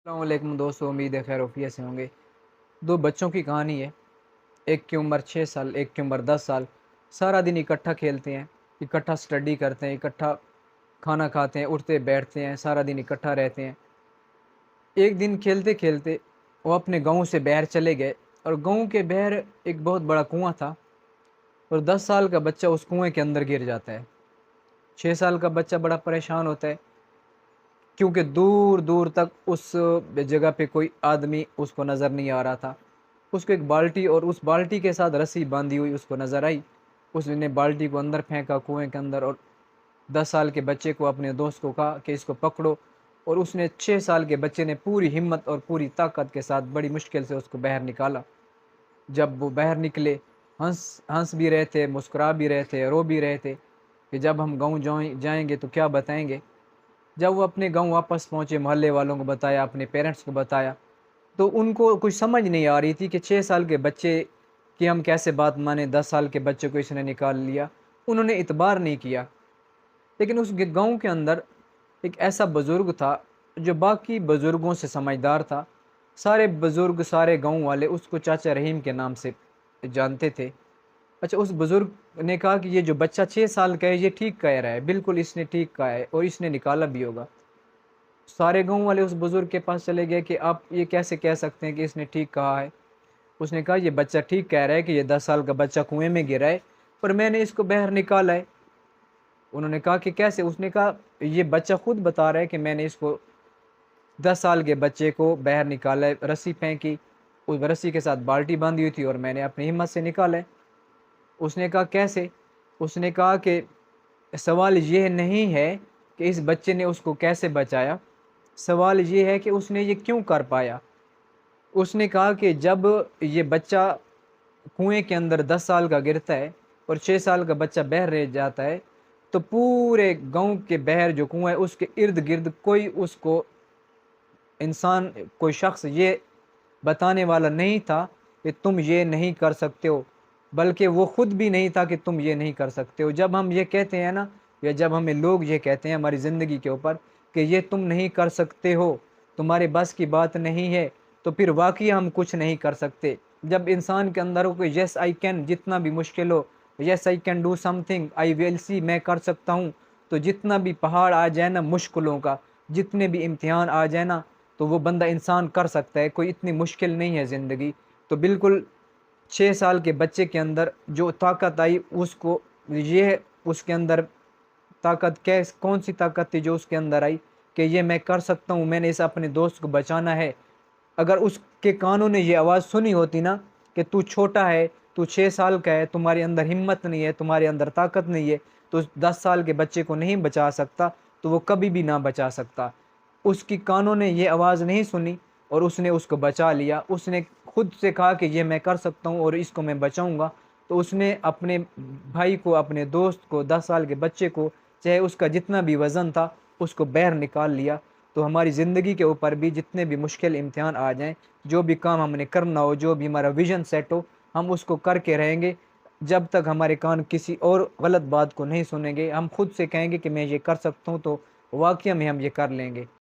السلام علیکم دوستو، امید ہے خیر وفیت سے ہوں گے۔ دو بچوں کی کہانی ہے۔ ایک کی عمر 6 سال، ایک کی عمر 10 سال۔ سارا دن اکٹھا کھیلتے ہیں، اکٹھا سٹڈی کرتے ہیں، اکٹھا کھانا کھاتے ہیں، اٹھتے بیٹھتے ہیں، سارا دن اکٹھا رہتے ہیں۔ ایک دن کھیلتے کھیلتے وہ اپنے گاؤں سے باہر چلے گئے، اور گاؤں کے باہر ایک بہت بڑا کنواں تھا، اور 10 سال کا بچہ اس کنویں کے اندر گر جاتا ہے۔ 6 سال کا بچہ بڑا پریشان ہوتا ہے، کیونکہ دور دور تک اس جگہ پہ کوئی آدمی اس کو نظر نہیں آ رہا تھا۔ اس کو ایک بالٹی اور اس بالٹی کے ساتھ رسی باندھی ہوئی اس کو نظر آئی۔ اس نے بالٹی کو اندر پھینکا کنویں کے اندر، اور 10 سال کے بچے کو، اپنے دوست کو کہا کہ اس کو پکڑو، اور اس نے 6 سال کے بچے نے پوری ہمت اور پوری طاقت کے ساتھ بڑی مشکل سے اس کو باہر نکالا۔ جب وہ باہر نکلے، ہنس بھی رہے تھے، مسکرا بھی رہے تھے، رو بھی رہے تھے کہ جب ہم گاؤں جائیں گے تو کیا بتائیں گے۔ جب وہ اپنے گاؤں واپس پہنچے، محلے والوں کو بتایا، اپنے پیرنٹس کو بتایا، تو ان کو کچھ سمجھ نہیں آ رہی تھی کہ 6 سال کے بچے کی ہم کیسے بات مانیں، 10 سال کے بچے کو اس نے نکال لیا۔ انہوں نے اعتبار نہیں کیا۔ لیکن اس گاؤں کے اندر ایک ایسا بزرگ تھا جو باقی بزرگوں سے سمجھدار تھا۔ سارے بزرگ، سارے گاؤں والے اس کو چاچا رحیم کے نام سے جانتے تھے۔ اچھا، اس بزرگ نے کہا کہ یہ جو بچہ 6 سال کا ہے یہ ٹھیک کہہ رہا ہے، بالکل اس نے ٹھیک کہا ہے، اور اس نے نکالا بھی ہوگا۔ سارے گاؤں والے اس بزرگ کے پاس چلے گئے کہ آپ یہ کیسے کہہ سکتے ہیں کہ اس نے ٹھیک کہا ہے۔ اس نے کہا یہ بچہ ٹھیک کہہ رہا ہے کہ یہ 10 سال کا بچہ کنویں میں گرا ہے، پر میں نے اس کو باہر نکالا ہے۔ انہوں نے کہا کہ کیسے؟ اس نے کہا یہ بچہ خود بتا رہا ہے کہ میں نے اس کو 10 سال کے بچے کو باہر نکالا ہے، رسی پھینکی، اس رسی کے ساتھ بالٹی باندھی ہوئی تھی، اور میں نے اپنی ہمت سے نکالا ہے۔ اس نے کہا کیسے؟ اس نے کہا کہ سوال یہ نہیں ہے کہ اس بچے نے اس کو کیسے بچایا، سوال یہ ہے کہ اس نے یہ کیوں کر پایا۔ اس نے کہا کہ جب یہ بچہ کنویں کے اندر 10 سال کا گرتا ہے اور 6 سال کا بچہ باہر رہ جاتا ہے، تو پورے گاؤں کے باہر جو کنواں ہے اس کے ارد گرد کوئی اس کو انسان، کوئی شخص یہ بتانے والا نہیں تھا کہ تم یہ نہیں کر سکتے ہو، بلکہ وہ خود بھی نہیں تھا کہ تم یہ نہیں کر سکتے ہو۔ جب ہم یہ کہتے ہیں نا، یا جب ہمیں لوگ یہ کہتے ہیں ہماری زندگی کے اوپر کہ یہ تم نہیں کر سکتے ہو، تمہارے بس کی بات نہیں ہے، تو پھر واقعی ہم کچھ نہیں کر سکتے۔ جب انسان کے اندر ہو کہ یس آئی کین، جتنا بھی مشکل ہو، yes I can do something, I will see, میں کر سکتا ہوں، تو جتنا بھی پہاڑ آ جائے نا مشکلوں کا، جتنے بھی امتحان آ جائے نا، تو وہ بندہ انسان کر سکتا ہے۔ کوئی اتنی مشکل نہیں ہے زندگی۔ تو بالکل 6 سال کے بچے کے اندر جو طاقت آئی، اس کو یہ اس کے اندر طاقت کون سی طاقت تھی جو اس کے اندر آئی کہ یہ میں کر سکتا ہوں، میں نے اس اپنے دوست کو بچانا ہے۔ اگر اس کے کانوں نے یہ آواز سنی ہوتی نا کہ تو چھوٹا ہے، تو 6 سال کا ہے، تمہارے اندر ہمت نہیں ہے، تمہارے اندر طاقت نہیں ہے، تو 10 سال کے بچے کو نہیں بچا سکتا، تو وہ کبھی بھی نہ بچا سکتا۔ اس کی کانوں نے یہ آواز نہیں سنی، اور اس نے اس کو بچا لیا۔ اس نے خود سے کہا کہ یہ میں کر سکتا ہوں اور اس کو میں بچاؤں گا، تو اس نے اپنے بھائی کو، اپنے دوست کو، 10 سال کے بچے کو، چاہے اس کا جتنا بھی وزن تھا، اس کو باہر نکال لیا۔ تو ہماری زندگی کے اوپر بھی جتنے بھی مشکل امتحان آ جائیں، جو بھی کام ہم نے کرنا ہو، جو بھی ہمارا ویژن سیٹ ہو، ہم اس کو کر کے رہیں گے۔ جب تک ہمارے کان کسی اور غلط بات کو نہیں سنیں گے، ہم خود سے کہیں گے کہ میں یہ کر سکتا ہوں، تو واقعہ میں ہم یہ کر لیں گے۔